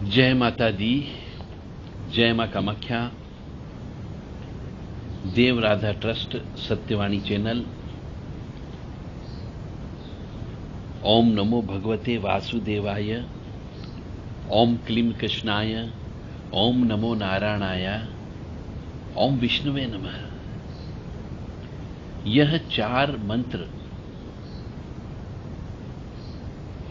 जय माता दी, जय मां कामाख्या। देव राधा ट्रस्ट सत्यवाणी चैनल। ओम नमो भगवते वासुदेवाय। ओम क्लीं कृष्णाय। ओम नमो नारायणाय। ओम विष्णुवे नमः। यह 4 मंत्र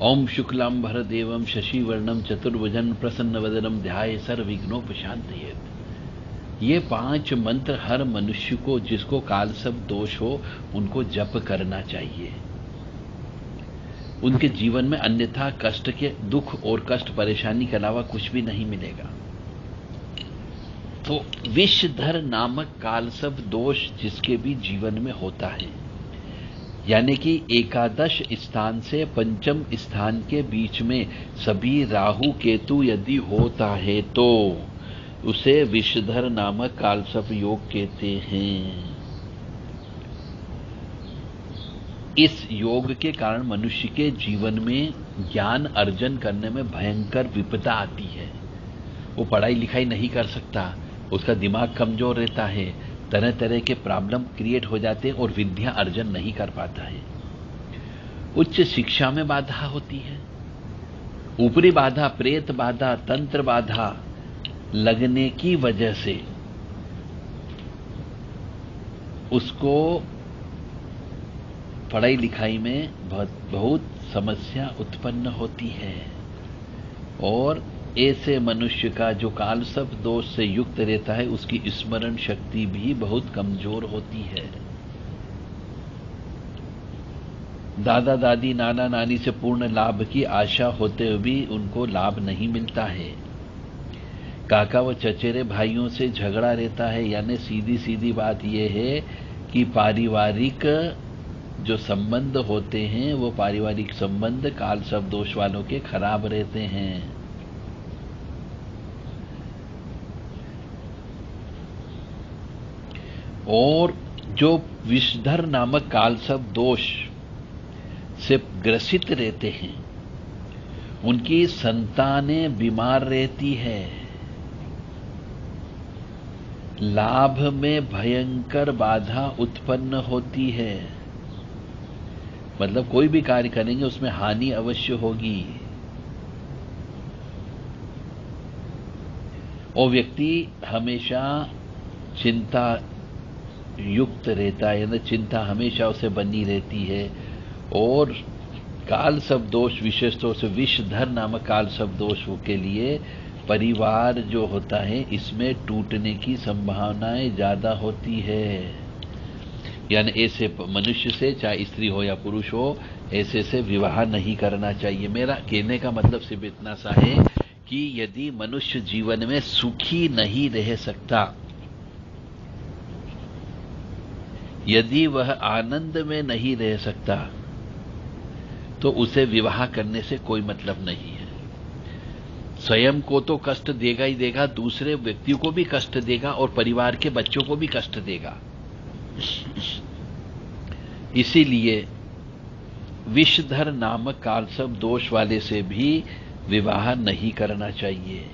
ओम शुक्लांबरदेवं शशिवर्णं चतुर्भुजं प्रसन्नवदनं ध्याये सर्वविघ्नोपशान्तयेत्। ये 5 मंत्र हर मनुष्य को, जिसको कालसर्प दोष हो, उनको जप करना चाहिए। उनके जीवन में अन्यथा कष्ट के दुख और कष्ट परेशानी के अलावा कुछ भी नहीं मिलेगा। तो विषधर नामक कालसर्प दोष जिसके भी जीवन में होता है, यानी कि एकादश स्थान से पंचम स्थान के बीच में सभी राहु केतु यदि होता है तो उसे विषधर नामक कालसर्प योग कहते हैं। इस योग के कारण मनुष्य के जीवन में ज्ञान अर्जन करने में भयंकर विपदा आती है। वो पढ़ाई लिखाई नहीं कर सकता, उसका दिमाग कमजोर रहता है, तरह तरह के प्रॉब्लम क्रिएट हो जाते हैं और विद्या अर्जन नहीं कर पाता है। उच्च शिक्षा में बाधा होती है, ऊपरी बाधा, प्रेत बाधा, तंत्र बाधा लगने की वजह से उसको पढ़ाई लिखाई में बहुत समस्या उत्पन्न होती है। और ऐसे मनुष्य का जो कालसर्प दोष से युक्त रहता है, उसकी स्मरण शक्ति भी बहुत कमजोर होती है। दादा दादी नाना नानी से पूर्ण लाभ की आशा होते हुए भी उनको लाभ नहीं मिलता है। काका व चचेरे भाइयों से झगड़ा रहता है, यानी सीधी सीधी बात यह है कि पारिवारिक जो संबंध होते हैं वो पारिवारिक संबंध कालसर्प दोष वालों के खराब रहते हैं। और जो विषधर नामक कालसर्प दोष से ग्रसित रहते हैं, उनकी संतानें बीमार रहती है, लाभ में भयंकर बाधा उत्पन्न होती है। मतलब कोई भी कार्य करेंगे उसमें हानि अवश्य होगी। वो व्यक्ति हमेशा चिंता युक्त रहता है, यानी चिंता हमेशा उसे बनी रहती है। और कालसर्प दोष, विशेष तौर से विषधर नामक कालसर्प दोष के लिए परिवार जो होता है, इसमें टूटने की संभावनाएं ज्यादा होती है। यानी ऐसे मनुष्य से, चाहे स्त्री हो या पुरुष हो, ऐसे से विवाह नहीं करना चाहिए। मेरा कहने का मतलब सिर्फ इतना सा है कि यदि मनुष्य जीवन में सुखी नहीं रह सकता, यदि वह आनंद में नहीं रह सकता, तो उसे विवाह करने से कोई मतलब नहीं है। स्वयं को तो कष्ट देगा ही देगा, दूसरे व्यक्ति को भी कष्ट देगा और परिवार के बच्चों को भी कष्ट देगा। इसीलिए विषधर नामक कालसर्प दोष वाले से भी विवाह नहीं करना चाहिए।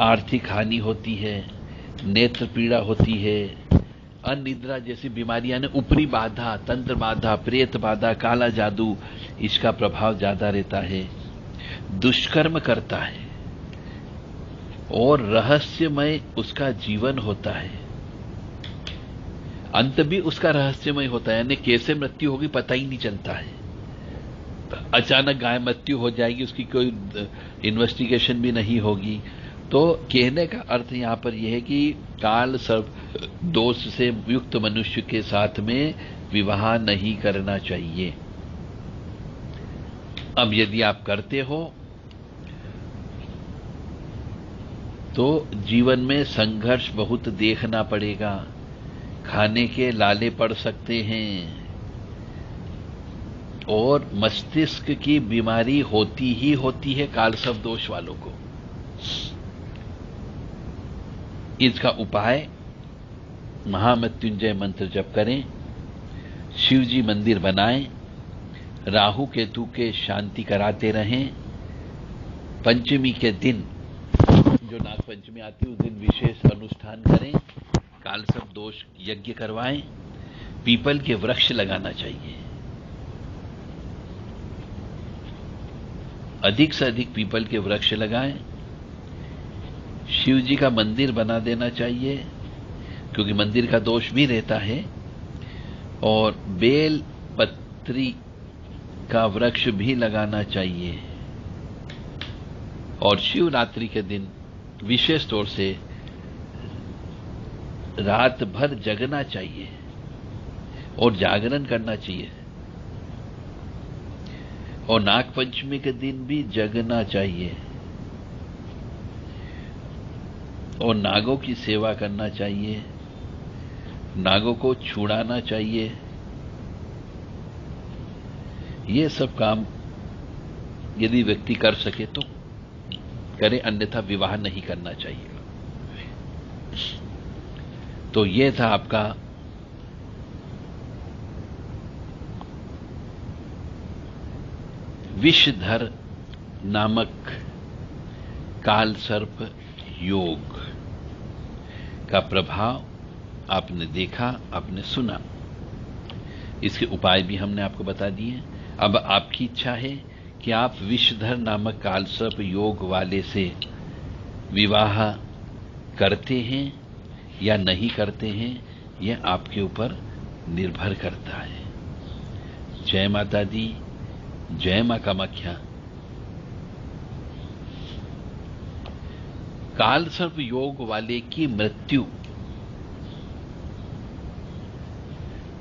आर्थिक हानि होती है, नेत्र पीड़ा होती है, अनिद्रा जैसी बीमारियां, ने ऊपरी बाधा, तंत्र बाधा, प्रेत बाधा, काला जादू, इसका प्रभाव ज्यादा रहता है। दुष्कर्म करता है और रहस्यमय उसका जीवन होता है। अंत भी उसका रहस्यमय होता है, यानी कैसे मृत्यु होगी पता ही नहीं चलता है। अचानक गाय मृत्यु हो जाएगी, उसकी कोई इन्वेस्टिगेशन भी नहीं होगी। तो कहने का अर्थ यहां पर यह है कि कालसर्प दोष से युक्त मनुष्य के साथ में विवाह नहीं करना चाहिए। अब यदि आप करते हो तो जीवन में संघर्ष बहुत देखना पड़ेगा, खाने के लाले पड़ सकते हैं और मस्तिष्क की बीमारी होती ही होती है कालसर्प दोष वालों को। इसका उपाय महामृत्युंजय मंत्र जप करें, शिवजी मंदिर बनाएं, राहु केतु के शांति कराते रहें, पंचमी के दिन, जो नाग पंचमी आती है उस दिन विशेष अनुष्ठान करें, कालसर्प दोष यज्ञ करवाएं, पीपल के वृक्ष लगाना चाहिए, अधिक से अधिक पीपल के वृक्ष लगाएं, शिव जी का मंदिर बना देना चाहिए क्योंकि मंदिर का दोष भी रहता है, और बेल पत्री का वृक्ष भी लगाना चाहिए, और शिवरात्रि के दिन विशेष तौर से रात भर जगना चाहिए और जागरण करना चाहिए, और नाग पंचमी के दिन भी जगना चाहिए और नागों की सेवा करना चाहिए, नागों को छुड़ाना चाहिए। ये सब काम यदि व्यक्ति कर सके तो करे, अन्यथा विवाह नहीं करना चाहिए। तो ये था आपका विषधर नामक काल सर्प योग का प्रभाव आपने देखा, आपने सुना, इसके उपाय भी हमने आपको बता दिए। अब आपकी इच्छा है कि आप विषधर नामक कालसर्प योग वाले से विवाह करते हैं या नहीं करते हैं, यह आपके ऊपर निर्भर करता है। जय माता दी, जय मां कामाख्या। कालसर्प योग वाले की मृत्यु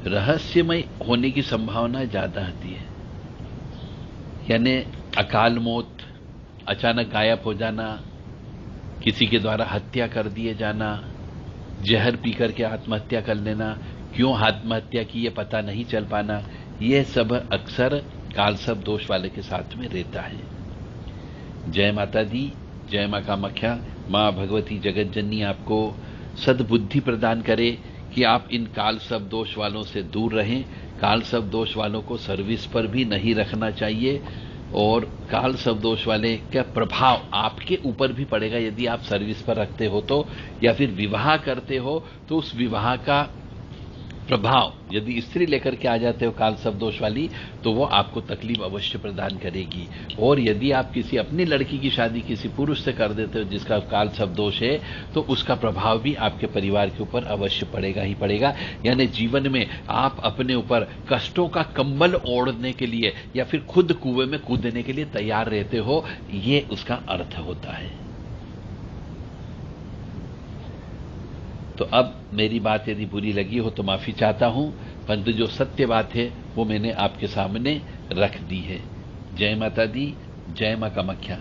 रहस्यमय होने की संभावना ज्यादा होती है, यानी अकाल मौत, अचानक गायब हो जाना, किसी के द्वारा हत्या कर दिए जाना, जहर पीकर के आत्महत्या कर लेना, क्यों आत्महत्या की ये पता नहीं चल पाना, यह सब अक्सर कालसर्प दोष वाले के साथ में रहता है। जय माता दी, जय मां कामाख्या। मां भगवती जगत जननी आपको सद्बुद्धि प्रदान करे कि आप इन कालसर्प दोष वालों से दूर रहें। कालसर्प दोष वालों को सर्विस पर भी नहीं रखना चाहिए, और कालसर्प दोष वाले का प्रभाव आपके ऊपर भी पड़ेगा यदि आप सर्विस पर रखते हो तो, या फिर विवाह करते हो तो उस विवाह का प्रभाव यदि स्त्री लेकर के आ जाते हो कालसर्प दोष वाली, तो वो आपको तकलीफ अवश्य प्रदान करेगी। और यदि आप किसी अपनी लड़की की शादी किसी पुरुष से कर देते हो जिसका कालसर्प दोष है, तो उसका प्रभाव भी आपके परिवार के ऊपर अवश्य पड़ेगा ही पड़ेगा। यानी जीवन में आप अपने ऊपर कष्टों का कंबल ओढ़ने के लिए या फिर खुद कुएं में कूदने के लिए तैयार रहते हो, ये उसका अर्थ होता है। तो अब मेरी बात यदि बुरी लगी हो तो माफी चाहता हूं, परंतु जो सत्य बात है वो मैंने आपके सामने रख दी है। जय माता दी, जय मां कामाख्या।